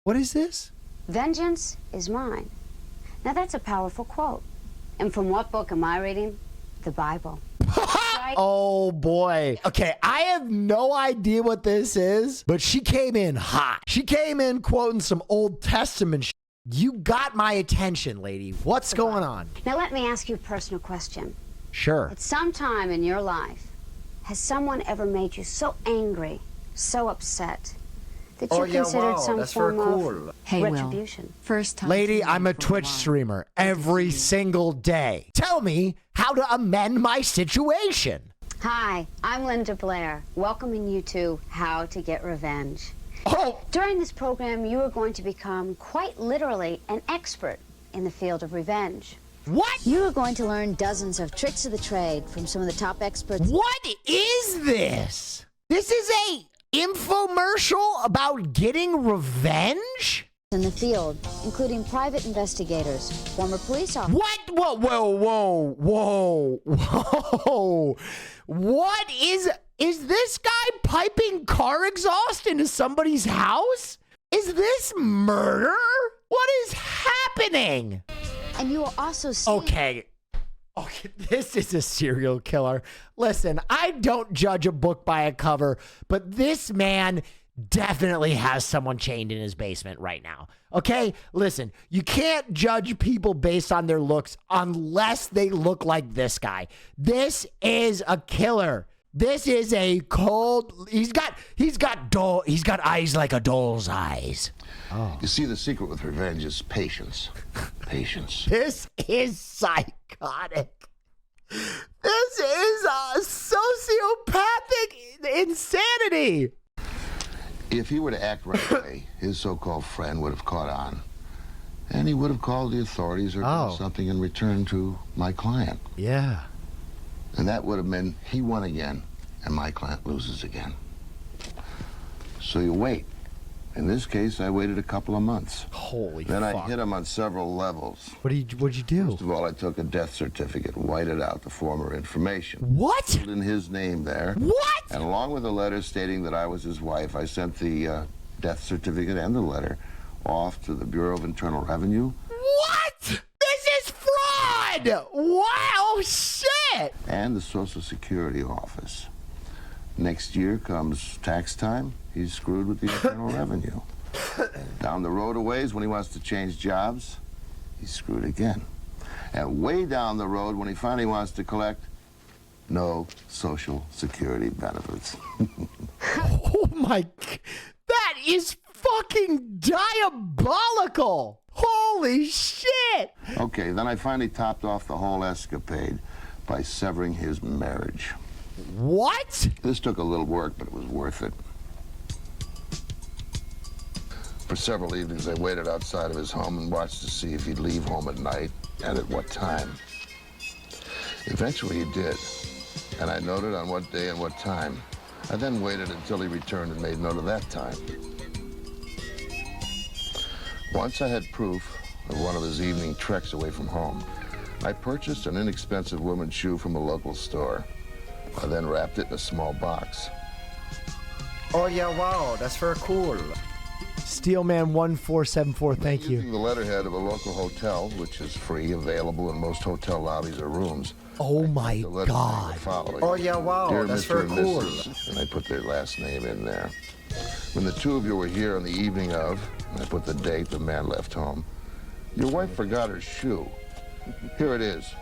What is this? Vengeance is mine. Now that's a powerful quote. And from what book am I reading? The Bible. Right? Oh boy. Okay, I have no idea what this is, but she came in hot. She came in quoting some Old Testament shit. You got my attention, lady. What's going on? Now let me ask you a personal question. Sure. At some time in your life, has someone ever made you so angry, so upset, that you considered some form of retribution? First time. Lady, I'm a Twitch streamer every single day. Tell me how to amend my situation. Hi, I'm Linda Blair, welcoming you to How to Get Revenge. Oh, During this program, you are going to become quite literally an expert in the field of revenge. what? You are going to learn dozens of tricks of the trade from some of the top experts. What is this? This is a infomercial about getting revenge? In the field, including private investigators, former police officers. What? Whoa. What is this guy piping car exhaust into somebody's house? Is this murder? What is happening? And you will also see... Okay, this is a serial killer. Listen, I don't judge a book by a cover, but this man definitely has someone chained in his basement right now. Okay? Listen, you can't judge people based on their looks unless they look like this guy. This is a killer. This is a cold... He's got eyes like a doll's eyes. Oh. You see, the secret with revenge is patience. Patience. This is psychotic. This is a sociopathic insanity. If he were to act right away, his so-called friend would have caught on. And he would have called the authorities or done something in return to my client. Yeah. And that would have meant he won again, and my client loses again. So you wait. In this case, I waited a couple of months. Holy Then fuck. I hit him on several levels. What'd you do? First of all, I took a death certificate, whited out the former information. What? Put in his name there. What? And along with a letter stating that I was his wife, I sent the death certificate and the letter off to the Bureau of Internal Revenue. What? This is fraud! Wow, shit! And the Social Security Office. Next year comes tax time. He's screwed with the Internal Revenue. Down the road a ways, when he wants to change jobs, he's screwed again. And way down the road, when he finally wants to collect, no Social Security benefits. Oh my... That is fucking diabolical! Holy shit! Okay, then I finally topped off the whole escapade by severing his marriage. What? This took a little work, but it was worth it. For several evenings, I waited outside of his home and watched to see if he'd leave home at night and at what time. Eventually he did, and I noted on what day and what time. I then waited until he returned and made note of that time. Once I had proof of one of his evening treks away from home, I purchased an inexpensive woman's shoe from a local store. I then wrapped it in a small box. Oh yeah, wow, that's very cool. Steelman1474, thank you. Using the letterhead of a local hotel, which is free, available in most hotel lobbies or rooms. Oh my God. Oh yeah, wow, Dear that's Mr. very and cool. Mrs., and I put their last name in there. When the two of you were here on the evening of, and I put the date the man left home, your wife forgot her shoe. Here it is.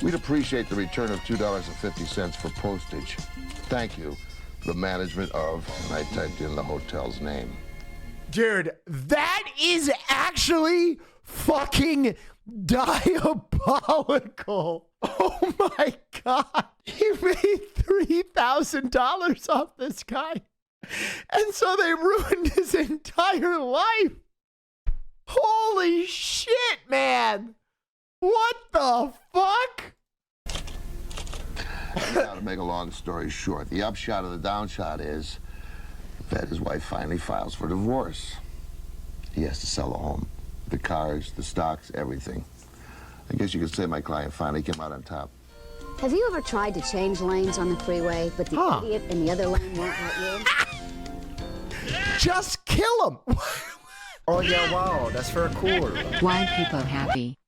We'd appreciate the return of $2.50 for postage. Thank you. The management of, and I typed in the hotel's name. Dude, that is actually fucking diabolical. Oh my God. He made $3,000 off this guy. And so they ruined his entire life. Holy shit, man. What the fuck? Now, to make a long story short, the upshot of the downshot is that his wife finally files for divorce. He has to sell the home, the cars, the stocks, everything. I guess you could say my client finally came out on top. Have you ever tried to change lanes on the freeway, but the idiot in the other lane won't let you? Just kill him. Oh yeah, wow, that's very cool. Why people happy?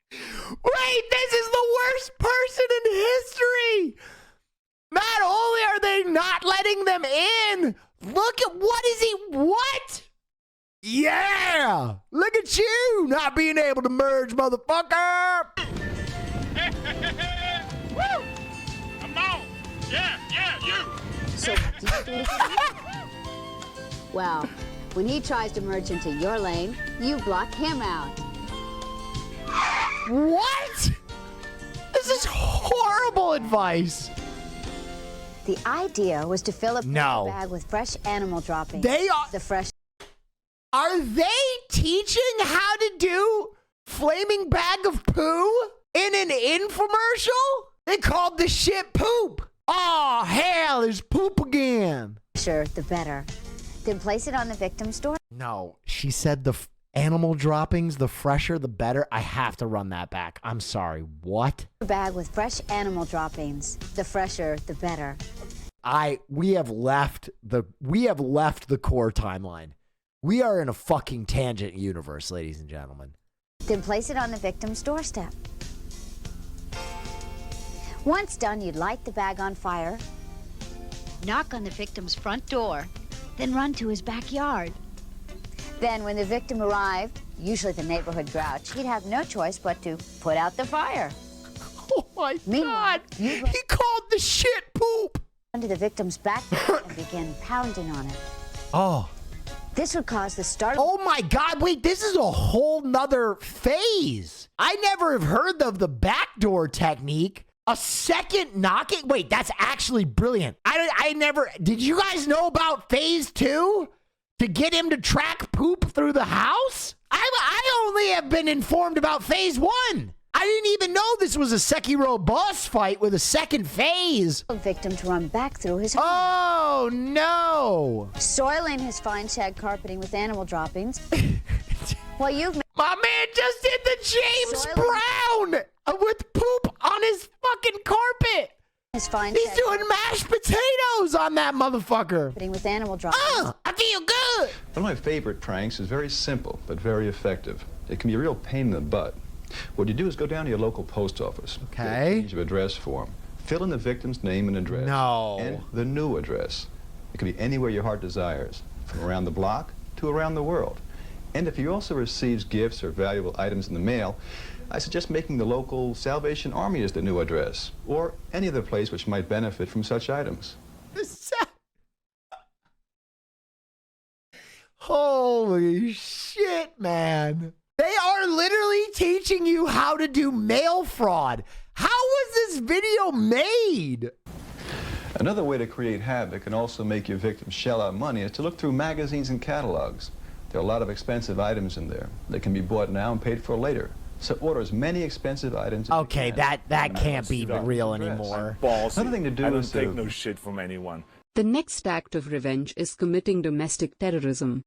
Wait, this is the worst person in history. Not only are they not letting them in, look at what? Yeah, look at you not being able to merge, motherfucker. Woo! Come on! Yeah, you! So what do you do to him? Well, when he tries to merge into your lane, you block him out. What? This is horrible advice. The idea was to fill a bag with fresh animal droppings. Are they teaching how to do flaming bag of poo in an infomercial? They called the shit poop. Oh, hell, there's poop again. Sure, the better. Then place it on the victim's door. No, she said the animal droppings, the fresher, the better. I have to run that back. I'm sorry. What? A bag with fresh animal droppings. The fresher, the better. We have left the core timeline. We are in a fucking tangent universe, ladies and gentlemen. Then place it on the victim's doorstep. Once done, you'd light the bag on fire, knock on the victim's front door, then run to his backyard. Then when the victim arrived, usually the neighborhood grouch, he'd have no choice but to put out the fire. Oh my God! He called the shit poop! Run to the victim's backyard and begin pounding on it. Oh. This would cause the start. Oh my God, wait, this is a whole nother phase. I never have heard of the backdoor technique. A second knocking? Wait, that's actually brilliant. I never, did you guys know about phase 2? To get him to track poop through the house? I only have been informed about phase 1. I didn't even know this was a Sekiro boss fight with a second phase. Victim to run back through his home. Oh no! Soiling his fine shag carpeting with animal droppings. Well, my man just did the James Brown with poop on his fucking carpet. He's doing mashed potatoes on that motherfucker. With animal droppings. I feel good. One of my favorite pranks is very simple but very effective. It can be a real pain in the butt. What you do is go down to your local post office. Okay. Get a change of address form. Fill in the victim's name and address. No. And the new address. It can be anywhere your heart desires, from around the block to around the world. And if he also receives gifts or valuable items in the mail, I suggest making the local Salvation Army as the new address, or any other place which might benefit from such items. Holy shit, man. They are literally teaching you how to do mail fraud. How was this video made? Another way to create havoc and also make your victims shell out money is to look through magazines and catalogs. There are a lot of expensive items in there. They can be bought now and paid for later. So order as many expensive items as Okay, you can. that can't be real anymore. Another thing to do I is don't take no shit from anyone. The next act of revenge is committing domestic terrorism.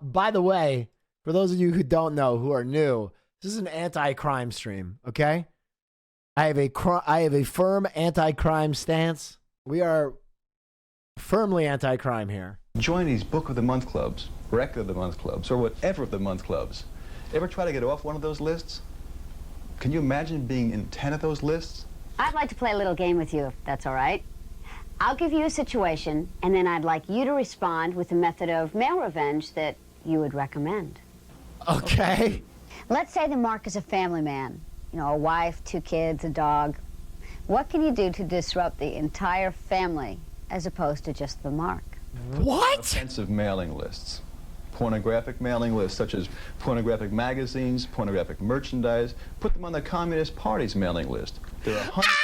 By the way, for those of you who don't know, who are new, this is an anti-crime stream, okay? I have a firm anti-crime stance. We are firmly anti-crime here. Join these Book of the Month clubs, Record of the Month clubs, or whatever of the month clubs. Ever try to get off one of those lists? Can you imagine being in 10 of those lists? I'd like to play a little game with you, if that's all right. I'll give you a situation, and then I'd like you to respond with a method of male revenge that you would recommend. Okay. Let's say the Mark is a family man. You know, a wife, 2 kids, a dog. What can you do to disrupt the entire family as opposed to just the Mark? What? Offensive mailing lists. Pornographic mailing lists, such as pornographic magazines, pornographic merchandise. Put them on the Communist Party's mailing list. There are hundreds.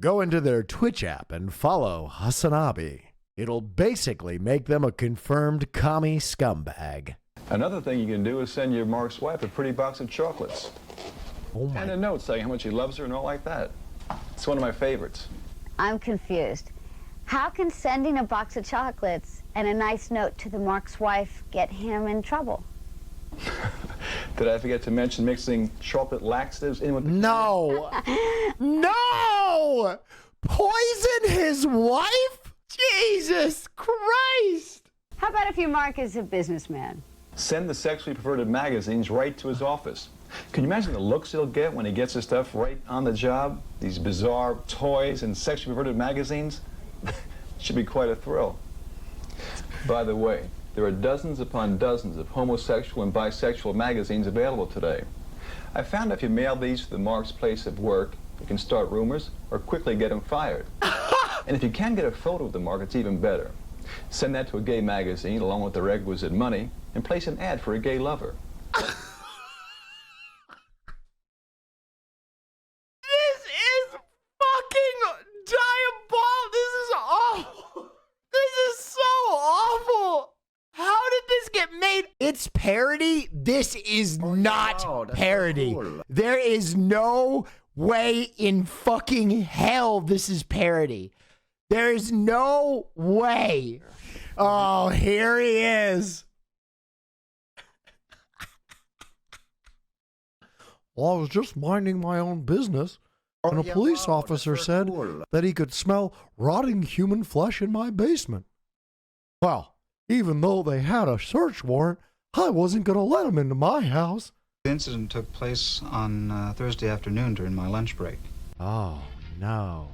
Go into their Twitch app and follow Hasanabi. It'll basically make them a confirmed commie scumbag. Another thing you can do is send your Mark's wife a pretty box of chocolates. Oh my. And a note saying how much he loves her and all like that. It's one of my favorites. I'm confused. How can sending a box of chocolates and a nice note to the Mark's wife get him in trouble? Did I forget to mention mixing chocolate laxatives in with the No! No! Poison his wife? Jesus Christ. How about if you mark as a businessman? Send the sexually perverted magazines right to his office. Can you imagine the looks he'll get when he gets his stuff right on the job? These bizarre toys and sexually perverted magazines? Should be quite a thrill. By the way, there are dozens upon dozens of homosexual and bisexual magazines available today. I found if you mail these to the Mark's place of work, you can start rumors or quickly get him fired. And if you can get a photo of the Mark, it's even better. Send that to a gay magazine along with the requisite money and place an ad for a gay lover. This is fucking diabolical. This is awful. This is so awful. How did this get made? It's parody. This is not wow, that's parody. cool. There is no way in fucking hell this is parody. There is no way. Oh, here he is. Well, I was just minding my own business, and a yeah, police wow, officer that's said very cool. that he could smell rotting human flesh in my basement. Well, even though they had a search warrant, I wasn't going to let them into my house. The incident took place on Thursday afternoon during my lunch break. Oh, no.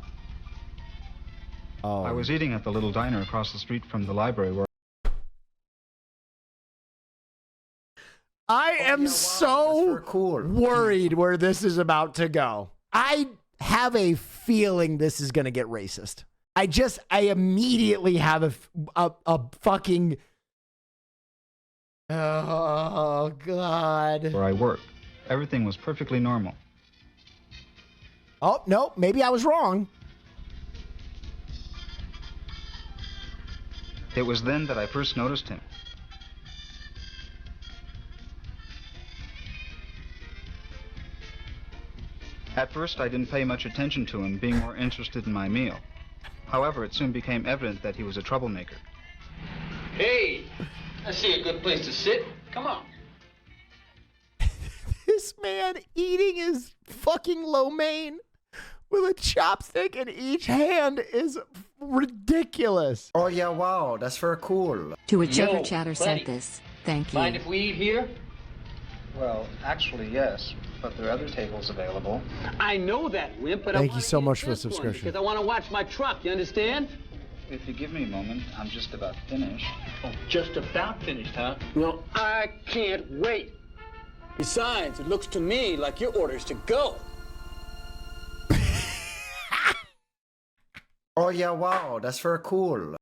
Oh. I was eating at the little diner across the street from the library where I am that's so very cool. worried where this is about to go. I have a feeling this is going to get racist. I immediately have a fucking. Oh, God. I worked. Everything was perfectly normal. Oh, no, maybe I was wrong. It was then that I first noticed him. At first, I didn't pay much attention to him, being more interested in my meal. However, it soon became evident that he was a troublemaker. Hey, I see a good place to sit. Come on. This man eating his fucking lo mein with a chopstick in each hand is ridiculous. Oh yeah, wow, that's very cool. To whichever Yo, chatter buddy. sent this, thank you. Mind if we eat here? Well, actually, yes, but there are other tables available. I know that, Wimp, but Thank I you wanna so get much for the this one subscription. because I want to watch my truck, you understand? If you give me a moment, I'm just about finished. Oh, just about finished, huh? Well, I can't wait. Besides, it looks to me like your order's to go. Oh yeah, wow, that's very cool.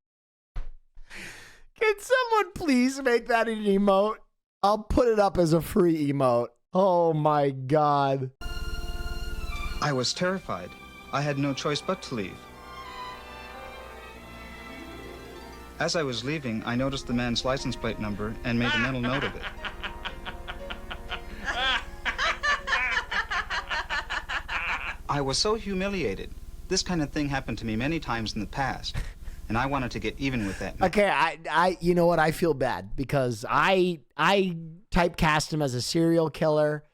Can someone please make that an emote? I'll put it up as a free emote. Oh my God. I was terrified. I had no choice but to leave. As I was leaving, I noticed the man's license plate number and made a mental note of it. I was so humiliated. This kind of thing happened to me many times in the past, and I wanted to get even with that man. Okay, I you know what? I feel bad because I typecast him as a serial killer.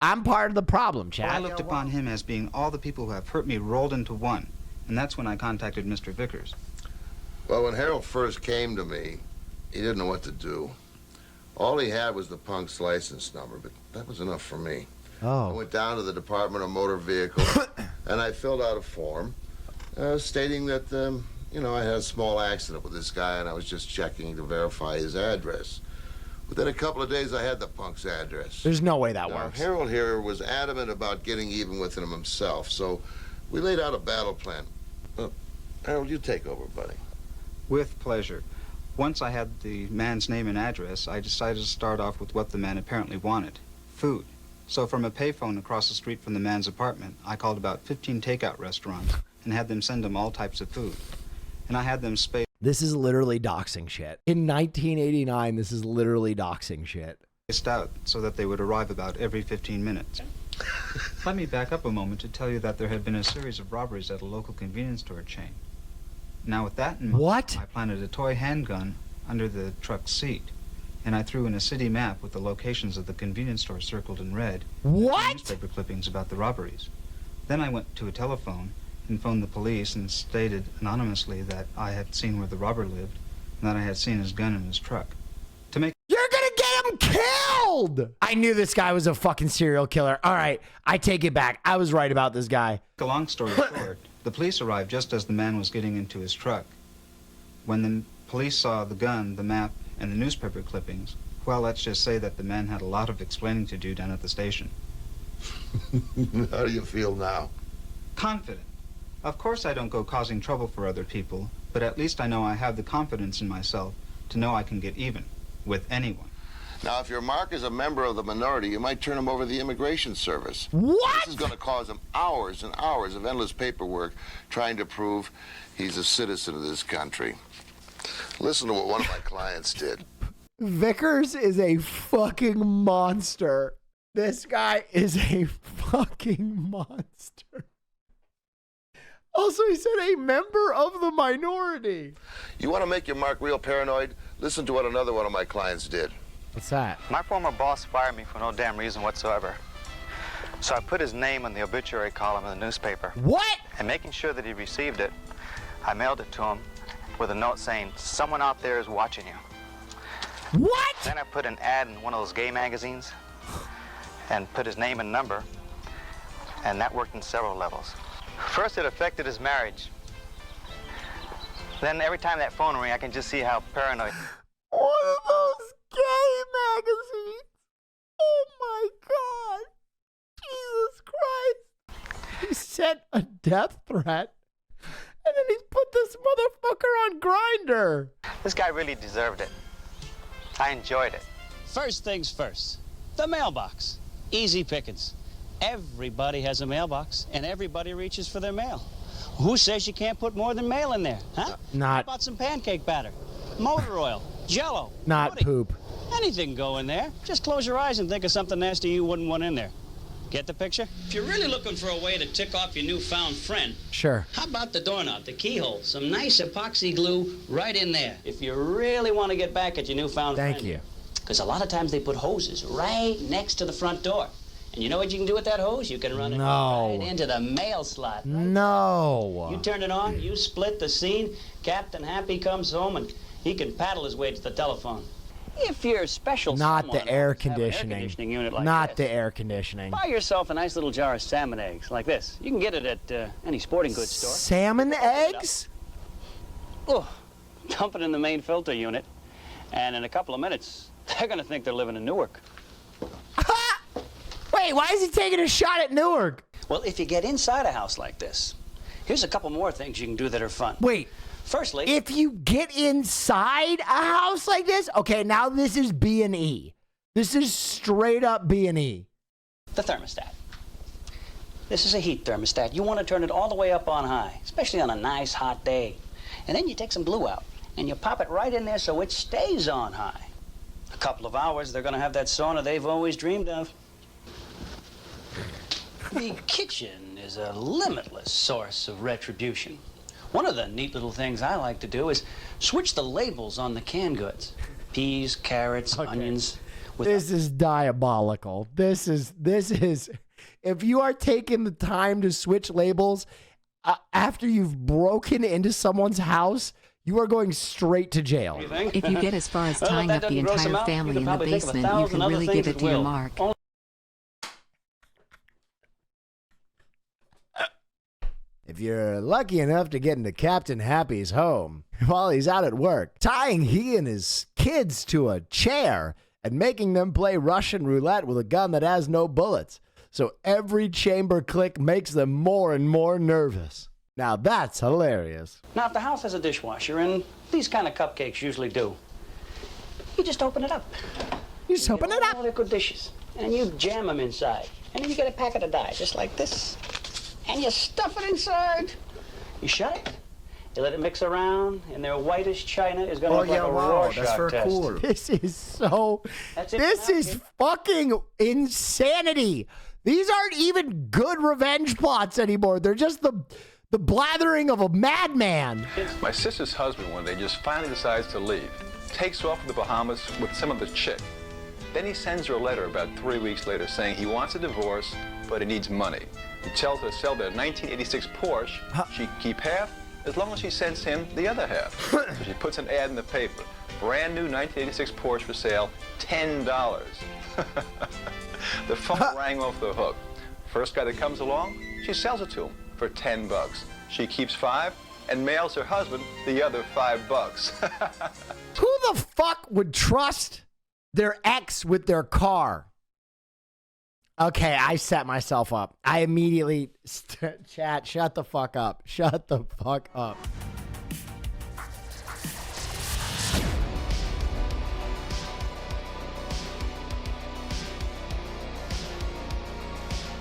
I'm part of the problem, Chad. I looked upon him as being all the people who have hurt me rolled into one, and that's when I contacted Mr. Vickers. Well, when Harold first came to me, he didn't know what to do. All he had was the punk's license number, but that was enough for me. I Oh. went down to the Department of Motor Vehicles, and I filled out a form stating that, you know, I had a small accident with this guy, and I was just checking to verify his address. Within a couple of days, I had the punk's address. There's no way that Now, works. Harold here was adamant about getting even with him himself, so we laid out a battle plan. Harold, you take over, buddy. With pleasure. Once I had the man's name and address, I decided to start off with what the man apparently wanted, food. So from a payphone across the street from the man's apartment, I called about 15 takeout restaurants and had them send him all types of food. And I had them spaced This is literally doxing shit. In 1989, this is literally doxing shit. out so that they would arrive about every 15 minutes. Let me back up a moment to tell you that there had been a series of robberies at a local convenience store chain. Now with that in mind, What? I planted a toy handgun under the truck's seat, and I threw in a city map with the locations of the convenience store circled in red. What? And newspaper clippings about the robberies. Then I went to a telephone and phoned the police and stated anonymously that I had seen where the robber lived and that I had seen his gun in his truck. To make You're gonna get him killed! I knew this guy was a fucking serial killer. All right, I take it back. I was right about this guy. a long story short, the police arrived just as the man was getting into his truck. When the police saw the gun, the map, and the newspaper clippings, well, let's just say that the man had a lot of explaining to do down at the station. How do you feel now? Confident. Of course I don't go causing trouble for other people, but at least I know I have the confidence in myself to know I can get even with anyone. Now, if your Mark is a member of the minority, you might turn him over to the Immigration Service. What? This is going to cause him hours and hours of endless paperwork trying to prove he's a citizen of this country. Listen to what one of my clients did. Vickers is a fucking monster. This guy is a fucking monster. Also, he said a member of the minority. You want to make your Mark real paranoid? Listen to what another one of my clients did. What's that? My former boss fired me for no damn reason whatsoever. So I put his name in the obituary column in the newspaper. What? And making sure that he received it, I mailed it to him with a note saying, someone out there is watching you. What? Then I put an ad in one of those gay magazines and put his name and number, and that worked in several levels. First, it affected his marriage. Then every time that phone rang, I can just see how paranoid. One of those gay magazines. Oh my God. Jesus Christ. He sent a death threat. And then he's put this motherfucker on Grindr. This guy really deserved it. I enjoyed it. First things first, the mailbox. Easy pickings. Everybody has a mailbox, and everybody reaches for their mail. Who says you can't put more than mail in there, huh? Not. How about some pancake batter, motor oil, Jell-O, Not pudding? poop. Anything can go in there. Just close your eyes and think of something nasty you wouldn't want in there. Get the picture? If you're really looking for a way to tick off your newfound friend, Sure. how about the doorknob, the keyhole, some nice epoxy glue right in there. If you really want to get back at your newfound friend. Thank you. Because a lot of times they put hoses right next to the front door. And you know what you can do with that hose? You can run it right into the mail slot. No. You turn it on, you split the scene, Captain Happy comes home, and he can paddle his way to the telephone. If you're special Not someone the air wants to have an conditioning. unit like Not this, the air conditioning. buy yourself a nice little jar of salmon eggs like this. You can get it at any sporting goods store. Salmon eggs? Oh, dump it in the main filter unit, and in a couple of minutes, they're going to think they're living in Newark. Wait, why is he taking a shot at Newark? Well, if you get inside a house like this, here's a couple more things you can do that are fun. Wait. Firstly, if you get inside a house like this, okay, now this is B&E. This is straight up B&E. the thermostat. This is a heat thermostat. You want to turn it all the way up on high, especially on a nice hot day. And then you take some glue out, and you pop it right in there so it stays on high. A couple of hours, they're going to have that sauna they've always dreamed of. The kitchen is a limitless source of retribution. One of the neat little things I like to do is switch the labels on the canned goods. Peas, carrots, onions. This is diabolical. This is, if you are taking the time to switch labels after you've broken into someone's house, you are going straight to jail. If you get as far as tying up the entire family in the basement, you can really give it to your mark. If you're lucky enough to get into Captain Happy's home while he's out at work, tying he and his kids to a chair and making them play Russian roulette with a gun that has no bullets, so every chamber click makes them more and more nervous. Now that's hilarious. Now, if the house has a dishwasher, and these kind of cupcakes usually do, you just open it up. You just open it up. All liquid dishes, and you jam them inside. And then you get a packet of dye, just like this. And you stuff it inside. You shut it. You let it mix around, and their whitest china is going to look like a Rorschach test. Cool. This is so... That's it This now, is kid. fucking insanity. These aren't even good revenge plots anymore. They're just the blathering of a madman. My sister's husband one day just finally decides to leave. Takes off to the Bahamas with some other chick. Then he sends her a letter about 3 weeks later saying he wants a divorce, but he needs money. He tells her to sell their 1986 Porsche. She'd keep half as long as she sends him the other half. So she puts an ad in the paper. Brand new 1986 Porsche for sale, $10. The phone rang off the hook. First guy that comes along, she sells it to him for $10. She keeps 5 and mails her husband the other $5. Who the fuck would trust their ex with their car? Okay, I set myself up. I immediately, chat, shut the fuck up. Shut the fuck up.